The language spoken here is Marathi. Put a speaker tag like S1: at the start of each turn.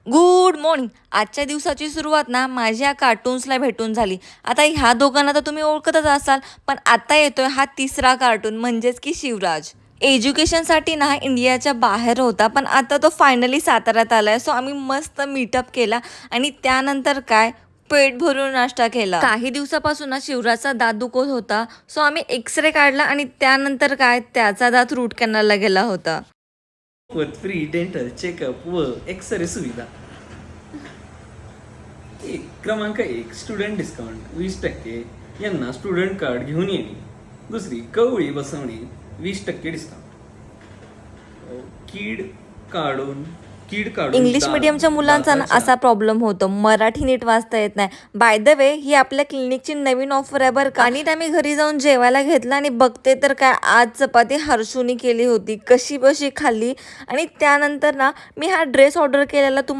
S1: Good morning. आजच्या दिवसाची सुरुवात ना माझ्या कार्टून्सला भेटून झाली. आता ह्या दोघांना तर तुम्ही ओळखतच असाल, पण आता येतोय हा तिसरा कार्टून म्हणजेच की शिवराज. एज्युकेशनसाठी ना इंडियाच्या बाहेर होता, पण आता तो फायनली साताऱ्यात आलाय. सो आम्ही मस्त मीटअप केला आणि त्यानंतर काय पेट भरून नाश्ता केला. काही दिवसापासून ना शिवराजचा दात दुखत होता, सो आम्ही एक्सरे काढला आणि त्यानंतर काय त्याचा दात रूट कॅनलला गेला होता.
S2: फ्री डेंटल चेकअप व एक्सरे सुविधा. क्रमांक 1 स्टुडंट डिस्काउंट 20% यांना स्टुडंट कार्ड घेऊन येणे. दुसरी कवळी बसवणे 20% डिस्काउंट. कीड काढून
S1: इंग्लिश मिडियमच्या मुलांचा ना असा प्रॉब्लेम होतो, मराठी नीट वाचता येत नाही. बाय द वे ही आपल्या क्लिनिकची नवीन ऑफर आहे बरं का. आणि आम्ही घरी जाऊन जेवायला घेतलं आणि बघते तर काय आज चपाती हर्षूनी केली होती, कशी बशी खाल्ली. आणि त्यानंतर ना मी हा ड्रेस ऑर्डर केलेला